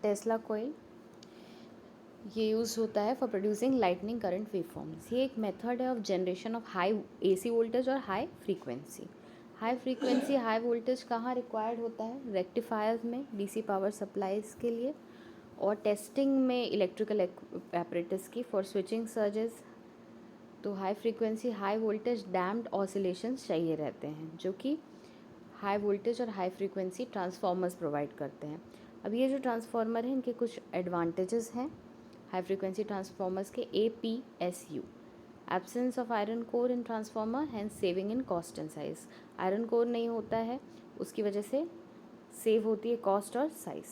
Tesla coil, ये use होता है for producing lightning current waveforms. ये एक मेथड है of generation of high AC voltage और high frequency. High frequency high voltage कहाँ रिक्वायर्ड होता है? रेक्टिफायर्स में, डीसी पावर सप्लाईज के लिए, और टेस्टिंग में इलेक्ट्रिकल एपरेटस की फॉर स्विचिंग सर्जेस। तो high frequency high voltage damped oscillations चाहिए रहते हैं, जो कि हाई वोल्टेज और हाई फ्रीक्वेंसी ट्रांसफार्मर्स प्रोवाइड करते हैं। अब ये जो ट्रांसफार्मर हैं इनके कुछ एडवांटेजेस हैं हाई फ्रीक्वेंसी ट्रांसफार्मर्स के। APSU, absence of iron core in transformer, hence saving in cost and size. Iron core नहीं होता है, उसकी वजह से सेव होती है कॉस्ट और साइज।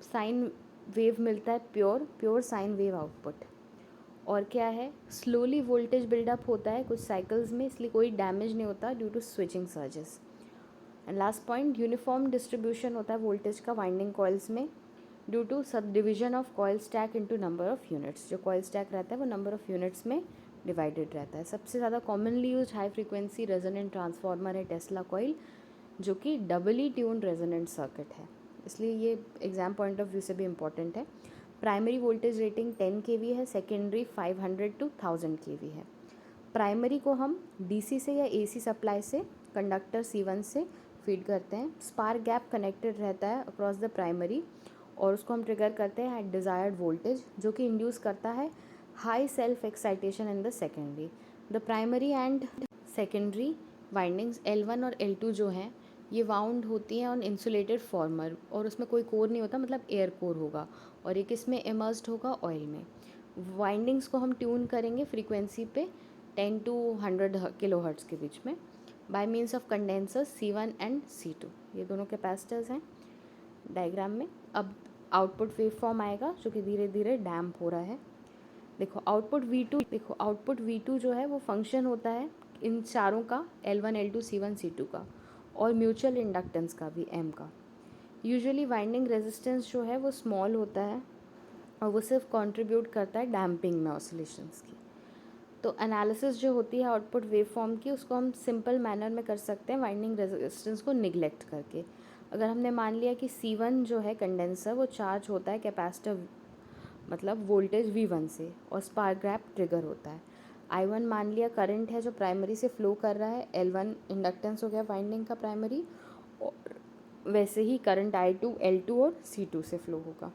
साइन वेव मिलता है, प्योर साइन वेव आउटपुट। और क्या है, स्लोली वोल्टेज बिल्डअप होता है कुछ साइकिल्स में, इसलिए कोई डैमेज नहीं होता due to switching surges. And last point, uniform distribution होता है वोल्टेज का वाइंडिंग कॉइल्स में due to sub division of coil stack into number of units. जो कॉइल स्टैक रहता है वो नंबर ऑफ यूनिट्स में डिवाइडेड रहता है। सबसे ज़्यादा commonly used high frequency resonant transformer है टेस्ला कॉइल, जो कि डबली ट्यून रेजोनेंट सर्किट है, इसलिए ये एग्जाम पॉइंट ऑफ व्यू से भी इम्पॉर्टेंट है। प्राइमरी वोल्टेज रेटिंग 10 kV है, सेकेंडरी 500 to 1000 kV है। प्राइमरी को हम डीसी से या एसी सप्लाई से कंडक्टर C1 से फीड करते हैं। स्पार्क गैप कनेक्टेड रहता है अक्रॉस द प्राइमरी, और उसको हम ट्रिगर करते हैं एट डिज़ायर्ड वोल्टेज, जो कि इंड्यूस करता है high self excitation in the secondary. The primary and secondary windings L1 और L2 जो हैं ये वाउंड होती हैं ऑन इंसुलेटेड फॉर्मर, और उसमें कोई कोर नहीं होता, मतलब एयर कोर होगा, और ये किस में इमर्स्ड होगा? ऑयल में। वाइंडिंग्स को हम ट्यून करेंगे फ्रीक्वेंसी पे 10 to 100 किलोहर्ट्ज़ के बीच में bye means of condensers C1 and C2। ये दोनों कैपेसिटर्स हैं डायग्राम में। अब आउटपुट वेव फॉर्म आएगा जो कि धीरे धीरे डैम्प हो रहा है। देखो आउटपुट V2 जो है वो फंक्शन होता है इन चारों का, L1 L2 C1 C2 का, और म्यूचुअल इंडक्टेंस का भी, M का। यूजुअली वाइंडिंग रेजिस्टेंस जो है वो स्मॉल होता है, और वो सिर्फ कंट्रीब्यूट करता है डैम्पिंग में ऑसिलेशंस की। तो एनालिसिस जो होती है आउटपुट वेव फॉर्म की, उसको हम सिंपल मैनर में कर सकते हैं वाइंडिंग रेजिस्टेंस को निगलेक्ट करके। अगर हमने मान लिया कि C1 जो है कंडेंसर वो चार्ज होता है कैपेसिटर मतलब वोल्टेज V1 से, और स्पार्क गैप ट्रिगर होता है। I1 मान लिया करंट है जो प्राइमरी से फ्लो कर रहा है, L1 इंडक्टेंस हो गया वाइंडिंग का प्राइमरी, और वैसे ही करंट I2 L2 और C2 से फ्लो होगा।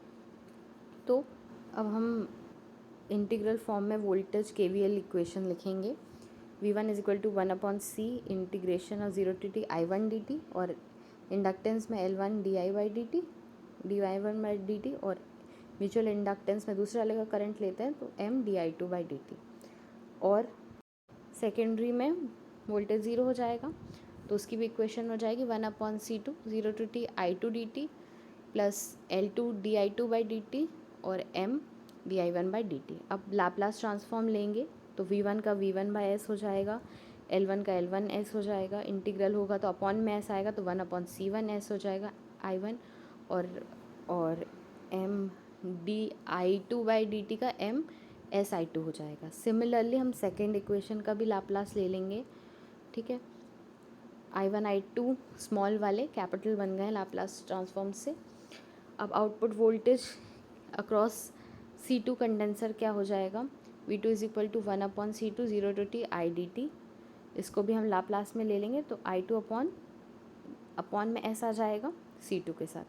तो अब हम इंटीग्रल फॉर्म में वोल्टेज KVL इक्वेशन लिखेंगे। V1 is equal to 1/C integration of 0 to t I1 dt, और इंडक्टेंस में L1 di/dt dy1/dt, और म्यूचुअल इंडक्टेंस में दूसरा वाले का करंट लेते हैं तो M di2/dt। और सेकेंडरी में वोल्टेज ज़ीरो हो जाएगा, तो उसकी भी इक्वेशन हो जाएगी 1/C2 0 to t I2 dt plus L2 di2/dt और M di1/dt। अब लाप्लास ट्रांसफॉर्म लेंगे तो V1 का V1/S हो जाएगा, L1 का L1S हो जाएगा, इंटीग्रल होगा तो अपॉन में S आएगा तो 1/C1S हो जाएगा I1, और M di2/dt का M SI2 हो जाएगा। सिमिलरली हम सेकेंड इक्वेशन का भी लाप्लास ले लेंगे, ठीक है। I1 I2 स्मॉल वाले कैपिटल बन गए लाप्लास ट्रांसफॉर्म से। अब output voltage across C2 condenser क्या हो जाएगा? V2 is equal to 1/C2 0 to t I/dt। इसको भी हम लाप्लास में ले लेंगे तो I2 अपॉन में S आ जाएगा C2 के साथ,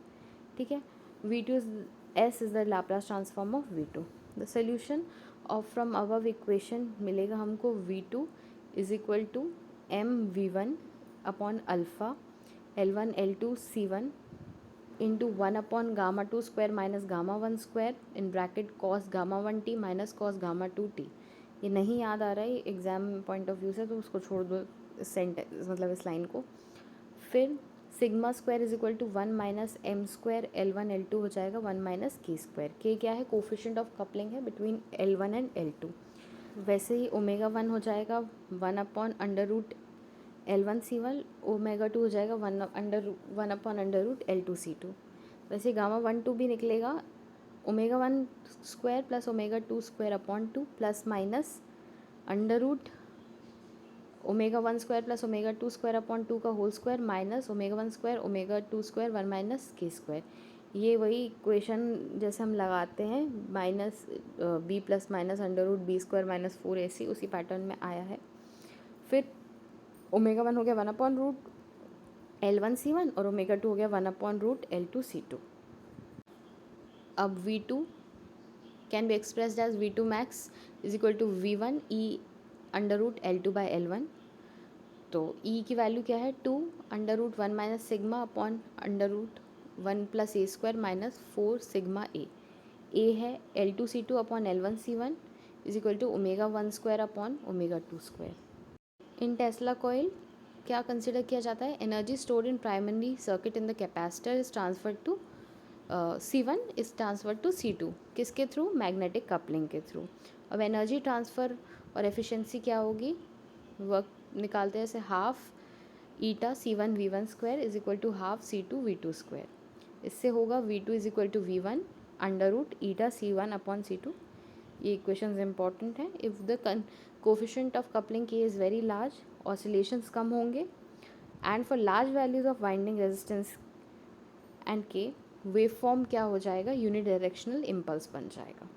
ठीक है। V2 S is the Laplace transform of V2। The solution of from above equation मिलेगा हमको V2 is equal to MV1 upon alpha L1 L2 C1 into 1/gamma2 square minus gamma1 square in bracket cos gamma1t minus cos gamma2t। ये नहीं याद आ रहा है exam point of view से, तो उसको छोड़ दो इस सेंटेंस, मतलब इस लाइन को। फिर sigma square is equal to 1 minus M square L1 L2 हो जाएगा 1 माइनस K स्क्वायर। K क्या है? कोफिशिएंट ऑफ कपलिंग है बिटवीन L1 एंड L2। वैसे ही ओमेगा 1 हो जाएगा 1/√L1 C1, ओमेगा 2 हो जाएगा 1/√L2 C2। वैसे gamma1 2 भी निकलेगा omega 1 square plus omega 2 square upon 2 plus minus √omega 1 square plus omega 2 square upon 2 का whole square minus omega 1 square omega 2 square 1 minus K square. ये वही इक्वेशन जैसे हम लगाते हैं minus B plus minus under root B square minus 4ac, उसी pattern में आया है। फिर ओमेगा 1 हो गया 1/रूट L1C1 और ओमेगा 2 हो गया 1/रूट L2C2। अब V2 can be expressed as V2 max is equal to V1 E under root L2/L1। तो E की वैल्यू क्या है 2/√1 minus sigma upon √1 plus A square minus 4 sigma A है L2C2 upon L1C1 is equal to omega 1 square upon omega 2 square. In Tesla coil क्या consider किया जाता है? Energy stored in primary circuit in the capacitor is transferred to C1 is transfer to C2, किसके through? Magnetic coupling के through. अब energy transfer और efficiency क्या होगी? वर्क निकालते हैं, जैसे half eta C1 V1 square is equal to half C2 V2 square. इससे होगा V2 is equal to V1 under root eta C1 upon C2। ये इक्वेशंस इंपॉर्टेंट हैं। If the coefficient of coupling K is very large, oscillations कम होंगे, and for large values of winding resistance and के, wave form क्या हो जाएगा? Unidirectional impulse बन जाएगा।